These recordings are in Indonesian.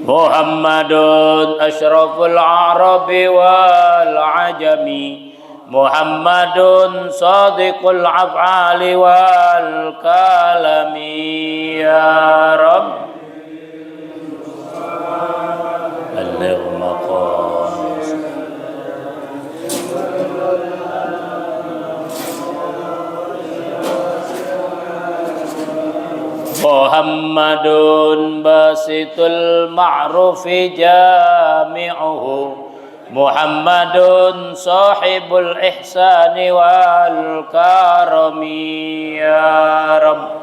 Muhammadun asyraful arabi wal ajami, Muhammadun sadiqul af'ali wal kalami. Ya Rabb balligh maqam Muhammadun basitul ma'rufi jami'uhu, Muhammadun sahibul ihsani wal karami. Ya Rabb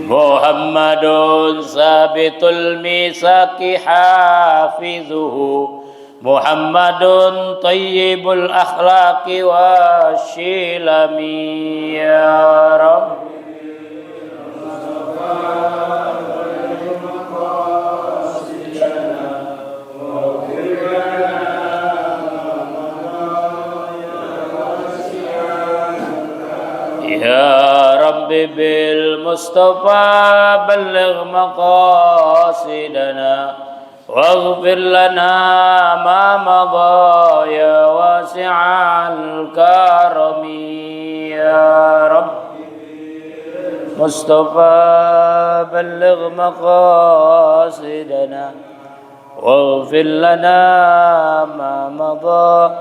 Muhammadun sabitul misaki hafizuhu, Muhammadun tayyibul akhlaqi wasyilami. Ya Rabb Ya Rabbi bil Mustafa balligh maqasidana waghfir lana ma madha ya wasi'al karami. Ya Rabbi Mustafa balligh maqasidana waghfir lana ma madha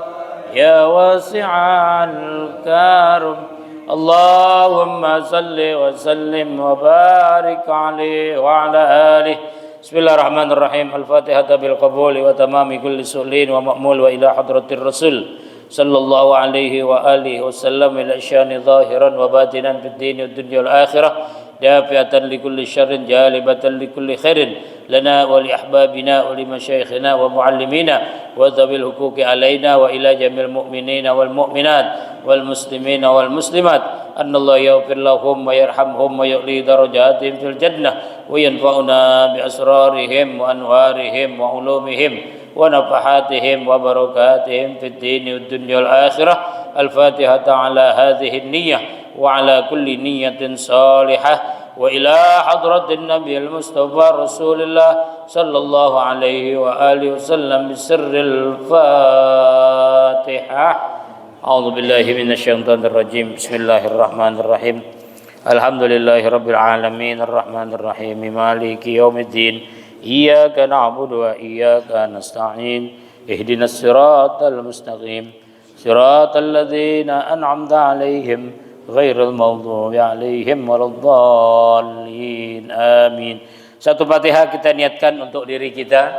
ya wasi'al karam. Allahumma salli wa sallim wa barik alaihi wa ala alihi. Bismillahirrahmanirrahim. Al-Fatihah bil qabuli wa tamami kulli su'lin wa ma'mul wa ila hadratir rasul sallallahu alaihi wa alihi wa sallam ila syani zahiran wa batinan fid dini wad dunya wal akhirah, dafi'atan li kulli syarrin jalibatan li kulli khairin lana wa li ahbabina wa li masyayikhina wa muallimina wa dhabil huquqi alaina wa ila jamil mu'minina wal mu'minat wal muslimina wal muslimat, annallahu yaghfir lahum wa yarhamhum wa yu'li darajatihim fil jannah wa yanfa'una bi asrarihim wa anwarihim wa ulumihim wa nafahatihim wa barakatihim fid dini wad dunya wal akhirah. Al-Fatihah ala hadhihi an-niyyah wa ala kulli niyyatin salihah wa ila hadratin nabiyil mustafa rasulillah sallallahu alaihi wa alihi wasallam bisirril Fatihah. A'udzu billahi minasyaitonir rajim. Bismillahirrahmanirrahim. Alhamdulillahirabbil alamin arrahmanir rahim maliki yaumiddin. Iyyaka na'budu wa iyyaka nasta'in. Ihdinas siratal mustaqim. Siratal ladzina an'amta 'alaihim ghairil maghdubi 'alaihim waladdallin. Amin. Satu Fatihah kita niatkan untuk diri kita,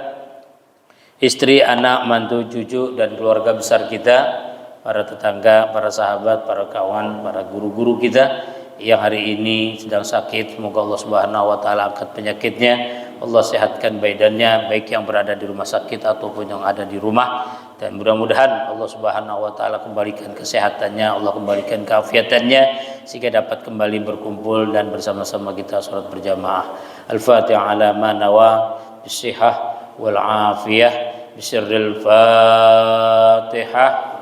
istri, anak, mantu, cucu dan keluarga besar kita, para tetangga, para sahabat, para kawan, para guru-guru kita yang hari ini sedang sakit. Semoga Allah Subhanahu wa taala angkat penyakitnya, Allah sehatkan badannya, baik yang berada di rumah sakit ataupun yang ada di rumah, dan mudah-mudahan Allah Subhanahu wa taala kembalikan kesehatannya, Allah kembalikan keafiatannya sehingga dapat kembali berkumpul dan bersama-sama kita salat berjamaah. Al-Fatihah ala ma nawa bisihah wal afiyah bisirril Fatihah.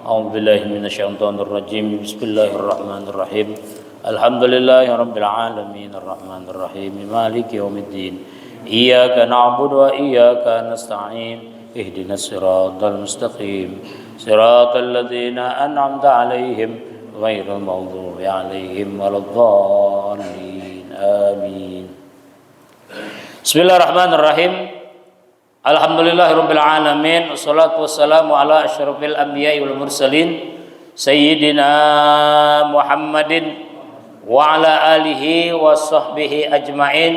A'udzu billahi minasyaitonir rajim. Bismillahirrahmanirrahim. Alhamdulillahirabbil alamin arrahmanir rahim maliki yaumiddin. Iyyaka na'budu wa iyyaka nasta'in. Ihdinas siratal mustaqim. Siratal ladzina an'amta 'alaihim ghairil maghdubi 'alaihim waladdallin. Amin. Bismillahirrahmanirrahim. Alhamdulillahirabbil alamin, wassalatu wassalamu ala asyrafil anbiya'i wal mursalin sayyidina Muhammadin wa ala alihi wa sahbihi ajmain.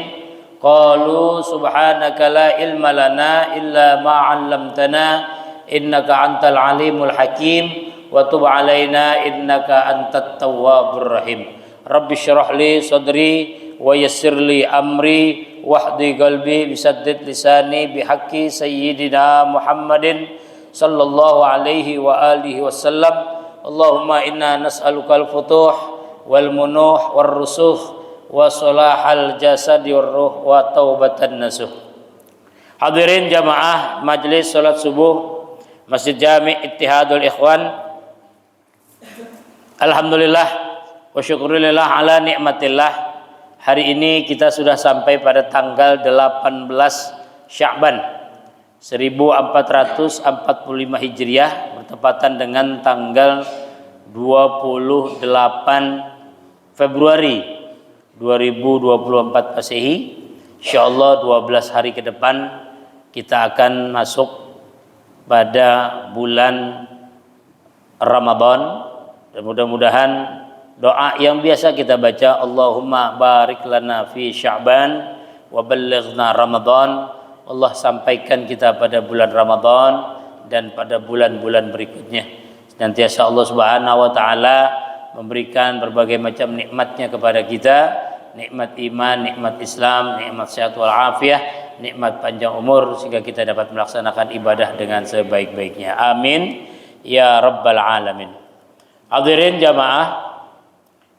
Qalu subhanaka la ilma lana illa ma 'allamtana innaka antal alimul hakim wa tub alaina innaka antat tawwabur rahim. Rabbi shrah li sadri wa yassir li amri wahdi qalbi bisaddid lisani bihaqqi sayyidina Muhammadin sallallahu alaihi wa alihi wasallam. Allahumma inna nas'alukal futuh wal munuh war rusukh wa salahal jasadi war ruh wa taubatan nasuh. Hadirin jamaah majelis salat subuh Masjid Jami' Ittihadul Ikhwan. Alhamdulillah wa syukurillah ala nikmatillah. Hari ini kita sudah sampai pada tanggal 18 Sya'ban 1445 Hijriah, bertepatan dengan tanggal 28 Februari 2024 Masehi. Insyaallah 12 hari ke depan kita akan masuk pada bulan Ramadan, dan mudah-mudahan doa yang biasa kita baca, Allahumma barik lana fi Sya'ban wa ballighna Ramadan. Allah sampaikan kita pada bulan Ramadan dan pada bulan-bulan berikutnya. Senantiasa Allah Subhanahu wa taala memberikan berbagai macam nikmatnya kepada kita, nikmat iman, nikmat Islam, nikmat sehat wal afiah, nikmat panjang umur, sehingga kita dapat melaksanakan ibadah dengan sebaik-baiknya. Amin ya rabbal alamin. Hadirin jamaah,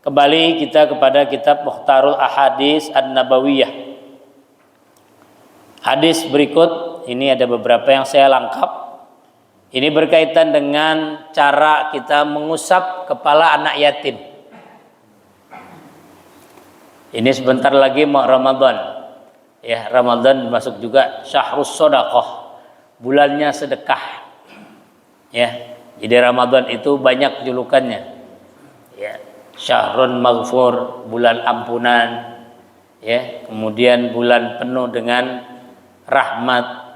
kembali kita kepada kitab Mukhtarul Ahadits An-Nabawiyah. Hadis berikut ini ada beberapa yang saya lengkap. Ini berkaitan dengan cara kita mengusap kepala anak yatim. Ini sebentar lagi mau Ramadan. Ya, Ramadan masuk juga syahrus shadaqah, bulannya sedekah. Ya, jadi Ramadan itu banyak julukannya. Ya, syahrun maghfur, bulan ampunan. Ya, kemudian bulan penuh dengan rahmat,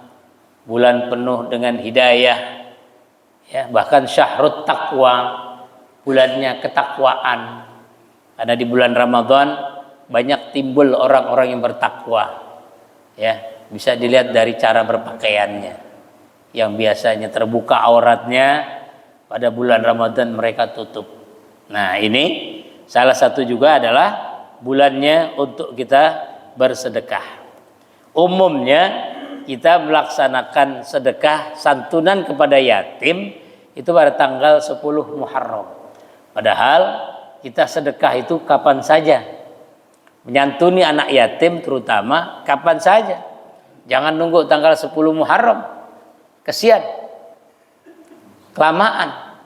bulan penuh dengan hidayah. Ya, bahkan syahrut taqwa, bulannya ketakwaan. Karena di bulan Ramadan banyak timbul orang-orang yang bertakwa. Ya, bisa dilihat dari cara berpakaiannya. Yang biasanya terbuka auratnya, pada bulan Ramadan mereka tutup. Nah, ini salah satu juga adalah bulannya untuk kita bersedekah. Umumnya kita melaksanakan sedekah santunan kepada yatim itu pada tanggal 10 Muharram. Padahal kita sedekah itu kapan saja. Menyantuni anak yatim terutama kapan saja. Jangan nunggu tanggal 10 Muharram. Kesian. Kelamaan.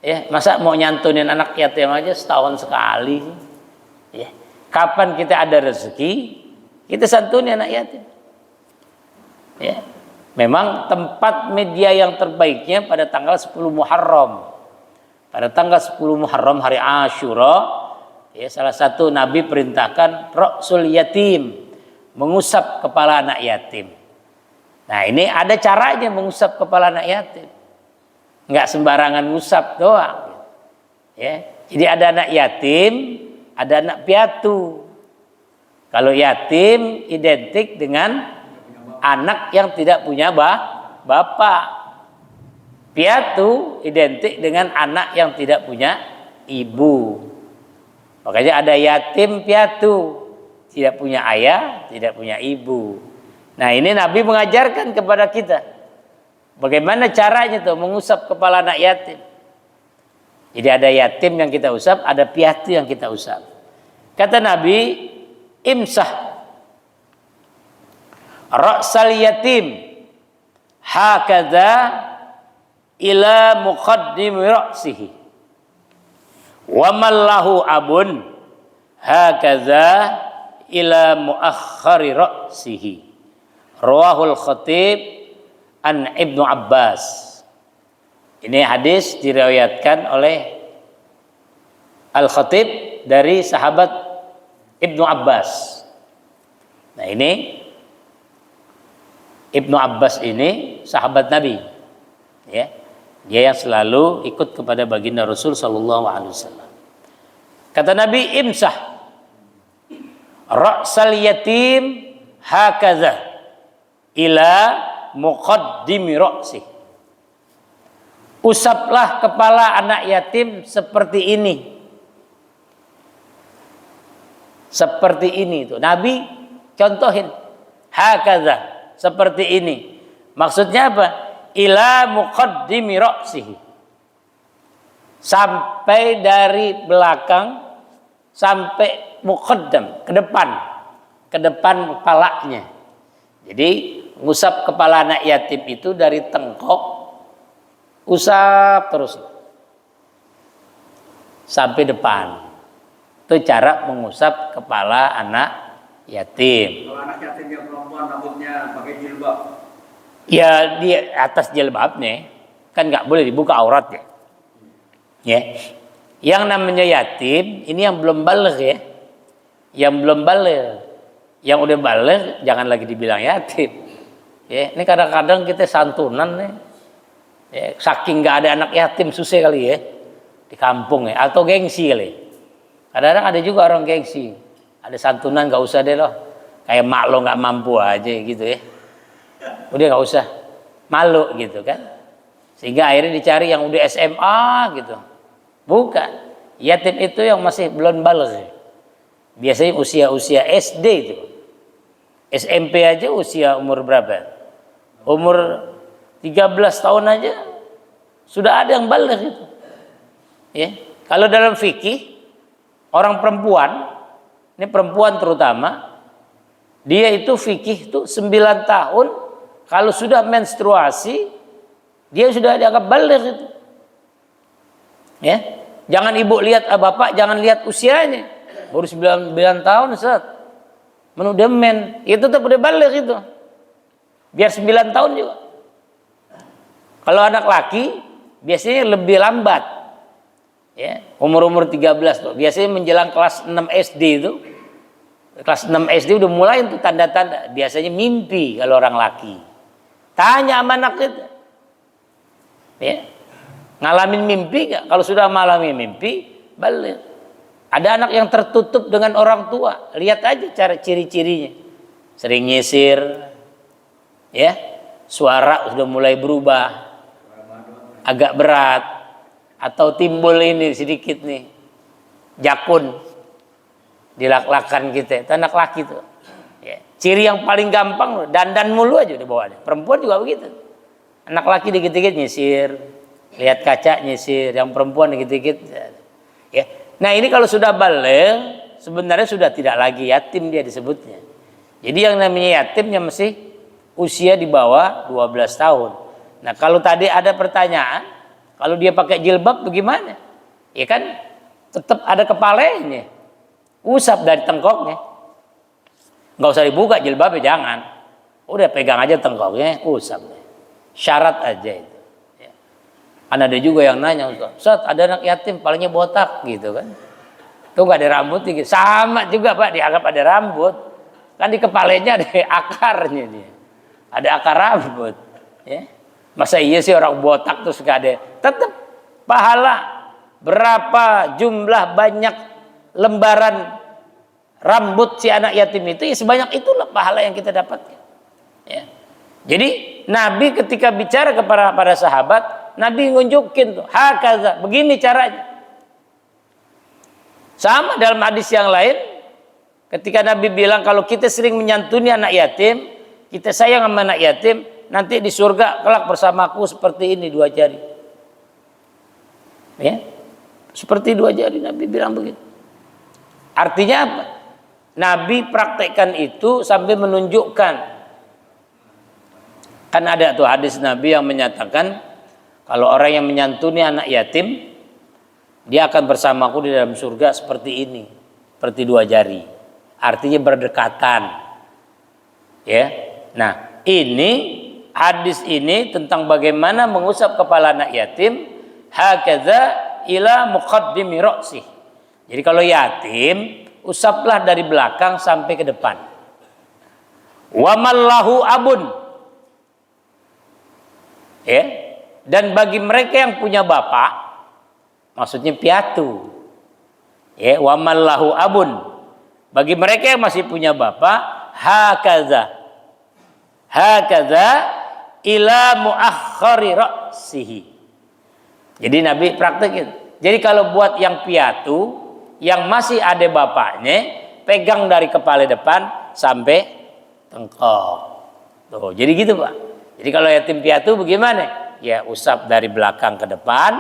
Ya, masa mau nyantunin anak yatim aja setahun sekali. Ya. Kapan kita ada rezeki, kita santuni anak yatim. Ya. Memang tempat media yang terbaiknya pada tanggal 10 Muharram. Pada tanggal 10 Muharram hari Asyura, ya, salah satu Nabi perintahkan ra'sul yatim, mengusap kepala anak yatim. Nah, ini ada caranya mengusap kepala anak yatim. Enggak sembarangan ngusap doang. Ya. Jadi ada anak yatim, ada anak piatu. Kalau yatim identik dengan anak yang tidak punya bapak. Piatu identik dengan anak yang tidak punya ibu. Makanya ada yatim piatu, tidak punya ayah, tidak punya ibu. Nah, ini Nabi mengajarkan kepada kita bagaimana caranya tuh mengusap kepala anak yatim. Jadi ada yatim yang kita usap, ada piatu yang kita usap. Kata Nabi, imsah ra'sal yatim hakadha ila muqaddim ra'sihi wa mallahu abun hakadha ila muakhkhari ra'sihi. Rawahul Khatib an Ibnu Abbas. Ini hadis diriwayatkan oleh Al-Khatib dari sahabat Ibnu Abbas. Nah, ini Ibnu Abbas ini sahabat Nabi, ya, dia yang selalu ikut kepada baginda Rasul Sallallahu Alaihi Wasallam. Kata Nabi, imsah ra'sal yatim hakadha ila muqaddimi ra'si. Usaplah kepala anak yatim seperti ini. Seperti ini tuh. Nabi contohin hakadha, seperti ini. Maksudnya apa? Ila muqaddimi ra'sihi. Sampai dari belakang sampai muqaddam, ke depan kepalanya. Jadi ngusap kepala anak yatim itu dari tengkok, usap terus sampai depan. Itu cara mengusap kepala anak yatim. Kalau anak yatim yang perempuan rambutnya pakai jilbab, Ya di atas jilbabnya kan nggak boleh dibuka auratnya. Ya, yang namanya yatim ini yang belum baligh ya, yang belum baligh, yang udah baligh jangan lagi dibilang yatim. Ya, ini kadang-kadang kita santunan nih, ya, saking nggak ada anak yatim susah kali ya di kampung ya, atau gengsi kali. Kadang-kadang ada juga orang gengsi, ada santunan nggak usah deh loh, kayak mak lo nggak mampu aja gitu ya. Udah nggak usah, malu gitu kan, sehingga akhirnya dicari yang udah SMA gitu. Bukan, yatim itu yang masih belum baligh, biasanya usia SD itu, SMP aja usia umur berapa? Umur 13 tahun aja sudah ada yang baligh itu. Ya, kalau dalam fikih orang perempuan, ini perempuan terutama, dia itu fikih itu 9 tahun. Kalau sudah menstruasi, dia sudah dianggap baligh itu. Ya, jangan ibu lihat bapak, jangan lihat usianya. Baru 9 tahun, Ustaz. Udah men, itu tetap udah baligh itu. Biar 9 tahun juga. Kalau anak laki biasanya lebih lambat. Ya, umur 13 tuh. Biasanya menjelang kelas 6 SD itu. Kelas 6 SD udah mulai itu tanda-tanda. Biasanya mimpi kalau orang laki. Tanya sama anak itu, ya, ngalamin mimpi gak? Kalau sudah mengalami mimpi, balik. Ada anak yang tertutup dengan orang tua, lihat aja cara ciri-cirinya, sering nyisir, ya, suara sudah mulai berubah, agak berat, atau timbul ini sedikit nih, jakun, dilak-lakan kita, itu anak laki tuh. Ya. Ciri yang paling gampang dandan mulu aja di bawahnya. Perempuan juga begitu. Anak laki dikit-dikit nyisir, lihat kaca nyisir, yang perempuan dikit-dikit. Ya. Nah ini kalau sudah baligh sebenarnya sudah tidak lagi yatim dia disebutnya. Jadi yang namanya yatimnya masih usia di bawah 12 tahun. Nah kalau tadi ada pertanyaan, kalau dia pakai jilbab bagaimana? Ya kan tetap ada kepalanya, usap dari tengkoknya. Nggak usah dibuka jilbabnya, jangan. Udah pegang aja tengkoknya, usap. Syarat aja itu. Ya. Kan ada juga yang nanya, Ustaz, ada anak yatim palingnya botak gitu kan. Tuh nggak ada rambut gitu. Sama juga Pak, dianggap ada rambut. Kan di kepalanya ada akarnya dia. Ada akar rambut. Ya. Masa iya sih orang botak terus nggak ada? Tetap pahala. Berapa jumlah banyak lembaran rambut si anak yatim itu, ya sebanyak itulah pahala yang kita dapatkan. Ya. Jadi Nabi ketika bicara kepada para sahabat, Nabi nunjukin tuh, hakaza, begini caranya. Sama dalam hadis yang lain, ketika Nabi bilang kalau kita sering menyantuni anak yatim, kita sayang sama anak yatim, nanti di surga kelak bersamaku seperti ini 2 jari. Ya, seperti 2 jari Nabi bilang begitu. Artinya apa? Nabi praktekkan itu sambil menunjukkan. Kan ada tuh hadis Nabi yang menyatakan kalau orang yang menyantuni anak yatim, dia akan bersamaku di dalam surga seperti ini, seperti 2 jari. Artinya berdekatan. Ya. Nah, ini hadis ini tentang bagaimana mengusap kepala anak yatim, hakaza ila muqaddimi ra'sih. Jadi kalau yatim, usaplah dari belakang sampai ke depan. Wa mallahu abun. Ya. Dan bagi mereka yang punya bapak, maksudnya piatu. Ya, wa mallahu abun. Bagi mereka yang masih punya bapak, hakaza. Hakaza ila muakhkhari ra'sihi. Jadi Nabi praktekin. Jadi kalau buat yang piatu, yang masih ada bapaknya, pegang dari kepala depan sampai tengkok. Tuh, jadi gitu Pak. Jadi kalau yatim piatu bagaimana? Ya usap dari belakang ke depan,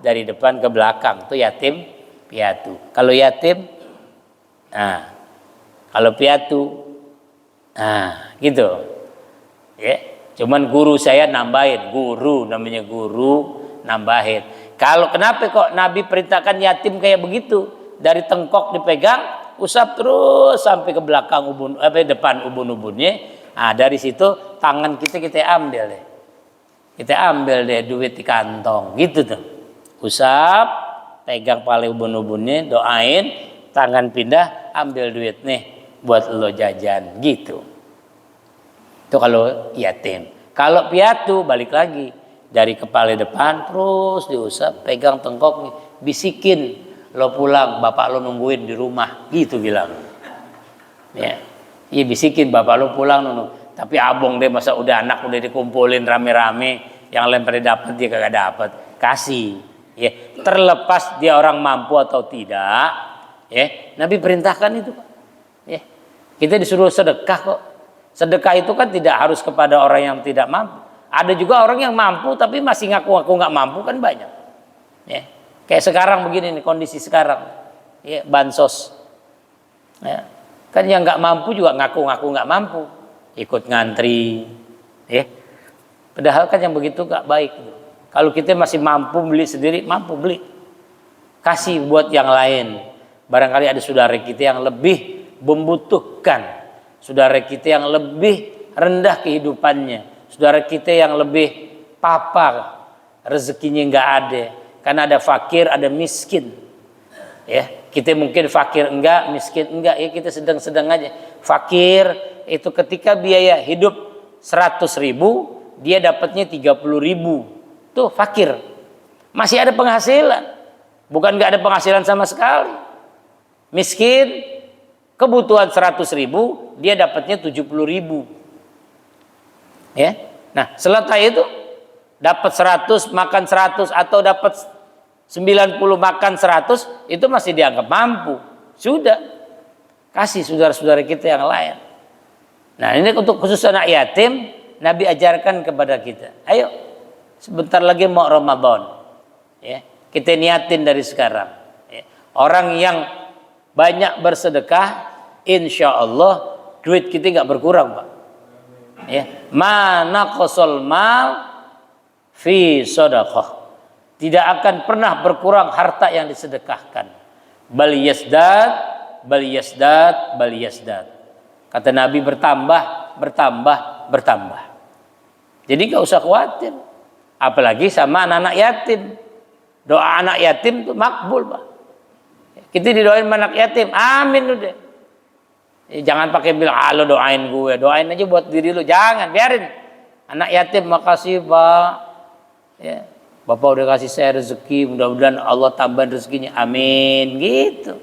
dari depan ke belakang. Itu yatim piatu. Kalau yatim Nah, kalau piatu, nah gitu. Ya, cuman guru saya nambahin, guru namanya guru nambahin. Kalau kenapa kok Nabi perintahkan yatim kayak begitu? Dari tengkok dipegang, usap terus sampai ke belakang depan ubun-ubunnya. Nah, dari situ tangan kita ambil deh. Kita ambil deh duit di kantong, gitu tuh. Usap, pegang pale ubun-ubunnya, doain, tangan pindah, ambil duit nih buat lo jajan, gitu. Itu kalau yatim. Kalau piatu balik lagi dari kepala depan terus diusap, pegang tengkok, bisikin, lo pulang, bapak lo nungguin di rumah, gitu bilang. Ya, iya bisikin bapak lo pulang nunggu. Tapi abong deh, masa udah anak udah dikumpulin rame-rame, yang lain pada dapat dia kagak dapat, kasih. Ya, terlepas dia orang mampu atau tidak, ya, Nabi perintahkan itu, Pak. Ya, kita disuruh sedekah kok. Sedekah itu kan tidak harus kepada orang yang tidak mampu. Ada juga orang yang mampu tapi masih ngaku-ngaku nggak mampu, kan banyak. Ya, kayak sekarang begini nih kondisi sekarang, ya, bansos. Ya, kan yang nggak mampu juga ngaku-ngaku nggak mampu, ikut ngantri. Ya, padahal kan yang begitu nggak baik. Kalau kita masih mampu beli sendiri, mampu beli, kasih buat yang lain. Barangkali ada saudara kita yang lebih membutuhkan, saudara kita yang lebih rendah kehidupannya, saudara kita yang lebih papa, rezekinya nggak ada. Karena ada fakir, ada miskin. Ya, kita mungkin fakir enggak, miskin enggak, ya kita sedang-sedang aja. Fakir itu ketika biaya hidup 100.000, dia dapatnya 30.000. Tuh fakir, masih ada penghasilan, bukan nggak ada penghasilan sama sekali. Miskin, kebutuhan 100.000, dia dapatnya 70.000. Ya, nah setelah itu dapat 100 makan 100 atau dapat 90 makan 100, itu masih dianggap mampu. Sudah, kasih saudara-saudara kita yang lain. Nah ini untuk khusus anak yatim, Nabi ajarkan kepada kita. Ayo, sebentar lagi mau Ramadan, ya, kita niatin dari sekarang. Ya. Orang yang banyak bersedekah, insya Allah duit kita nggak berkurang, Pak. Ya, mana qosol mal fi sedekah, tidak akan pernah berkurang harta yang disedekahkan. Bal yasdad, bal yasdad, bal yasdad. Kata Nabi, bertambah, bertambah, bertambah. Jadi nggak usah khawatir. Apalagi sama anak-anak yatim. Doa anak yatim itu makbul, Pak. Kita didoain anak yatim, amin udah. Jangan pakai bilang, lo doain gue, doain aja buat diri lo. Jangan, biarin. Anak yatim, makasih Pak. Ya, Bapak udah kasih saya rezeki, mudah-mudahan Allah tambahin rezekinya, amin. Gitu.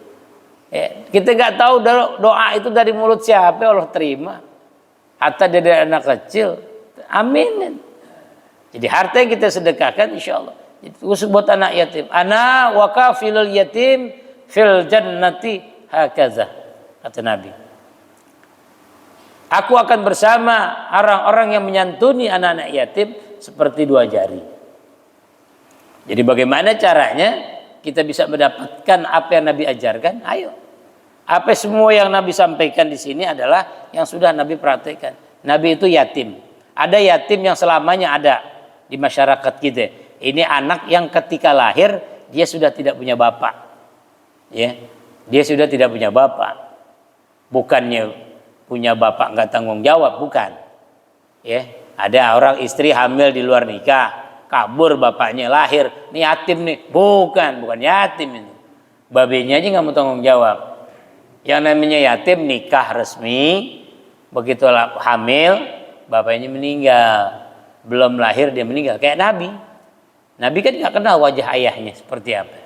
Ya, kita nggak tahu doa itu dari mulut siapa Allah terima. Hatta dari anak kecil, amin. Jadi harta yang kita sedekahkan insya Allah khusus buat anak yatim. Ana wa kafilul yatim fil jannati hakaza, kata Nabi. Aku akan bersama orang-orang yang menyantuni anak-anak yatim seperti dua jari. Jadi bagaimana caranya kita bisa mendapatkan apa yang Nabi ajarkan? Ayo. Apa semua yang Nabi sampaikan di sini adalah yang sudah Nabi praktekkan. Nabi itu yatim. Ada yatim yang selamanya ada di masyarakat kita. Ini anak yang ketika lahir dia sudah tidak punya bapak. Ya. Dia sudah tidak punya bapak. Bukannya punya bapak nggak tanggung jawab, bukan. Ya, ada orang istri hamil di luar nikah, kabur bapaknya, lahir, nih yatim nih. Bukan yatim itu. Babenya aja nggak mau tanggung jawab. Yang namanya yatim nikah resmi, begitu hamil, bapaknya meninggal. Belum lahir dia meninggal, kayak Nabi. Nabi kan nggak kenal wajah ayahnya seperti apa.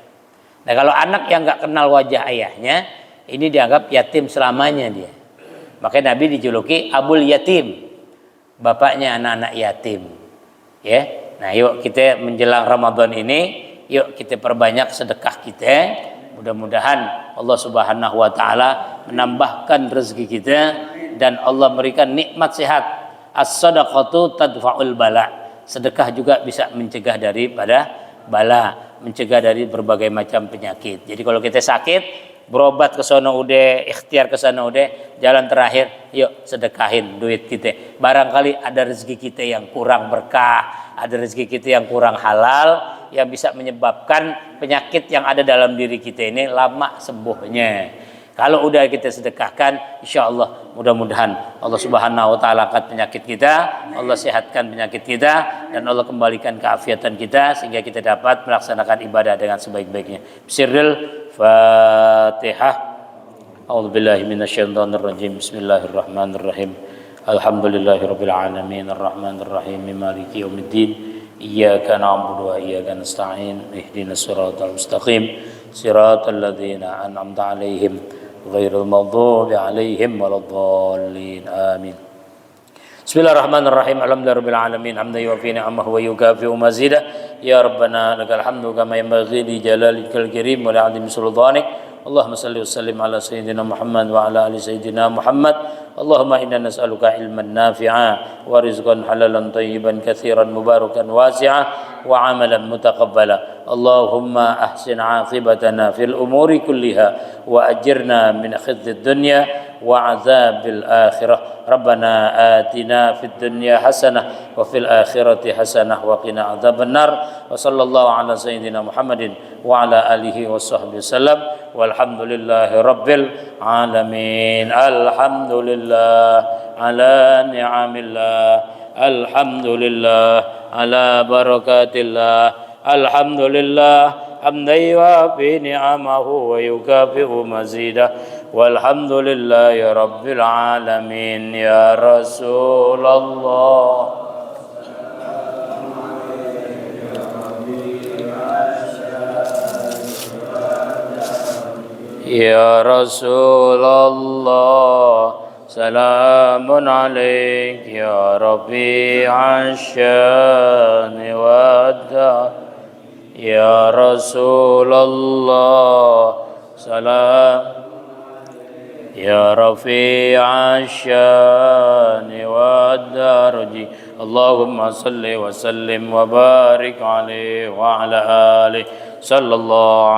Nah kalau anak yang nggak kenal wajah ayahnya, ini dianggap yatim selamanya dia. Makanya Nabi dijuluki Abul Yatim, bapaknya anak-anak yatim. Ya, nah yuk kita menjelang Ramadan ini, yuk kita perbanyak sedekah kita. Mudah-mudahan Allah Subhanahu Wa Taala menambahkan rezeki kita dan Allah memberikan nikmat sehat. As-sadaqatu tadfa'ul bala. Sedekah juga bisa mencegah daripada bala, mencegah dari berbagai macam penyakit. Jadi kalau kita sakit, berobat ke sono udah, ikhtiar ke sana udah, jalan terakhir, yuk sedekahin duit kita. Barangkali ada rezeki kita yang kurang berkah, ada rezeki kita yang kurang halal, yang bisa menyebabkan penyakit yang ada dalam diri kita ini lama sembuhnya. Kalau udah kita sedekahkan, insya Allah mudah-mudahan Allah Subhanahu Wa Taala angkat penyakit kita, Allah sehatkan penyakit kita, dan Allah kembalikan keafiatan kita sehingga kita dapat melaksanakan ibadah dengan sebaik-baiknya. Sirril Fatihah. A'udzubillahi minasyaitonirrajim. Bismillahirrahmanirrahim. Alhamdulillahirabbil alamin arrahmanir rahim maliki yaumiddin. Iyyaka na'budu wa iyyaka nasta'in. Ihdinas siratal mustaqim. Siratal ladzina an'amta 'alaihim ghairil maghdubi 'alaihim waladdallin. Amin. Bismillahirrahmanirrahim. Alhamdulillahirabbil alamin hamdan yuwafi ni'amahu wa yukafi'u mazidah. Ya rabbana lakal hamdu kama yanbaghi li jalalikal karim wa li'azimi sultanik. Allahumma salli wa sallim ala sayyidina Muhammad wa ala ali sayyidina Muhammad. Allahumma inna nas'aluka ilman nafi'a wa rizqan halalan tayyiban katsiran mubarakan wasi'a wa amalan mutaqabbala. Allahumma ahsin 'aqibatana fil umuri kulliha wa ajirna min khizyid dunya wa 'adzabil akhirah. Rabbana atina fid dunya hasanah wa fil akhirati hasanah wa qina 'adzabannar. Wa sallallahu ala sayyidina Muhammadin wa ala alihi wa sahbihi wasallam. Walhamdulillahi rabbil alamin. Alhamdulillah ala ni'amillah. Alhamdulillah ala barakatillah. Alhamdulillah hamdan yuwafi ni'amahu wa yukafi'u mazidah. Walhamdulillahi rabbil alamin. Ya Rasulullah, ya Rasulullah, salamun alaik ya Rabi'ash syani wadda. Ya Rasulullah, salam ya Rafi'ash syani wad-darji. Allahumma salli wa sallim wa barik alaihi wa ala alihi sallallahu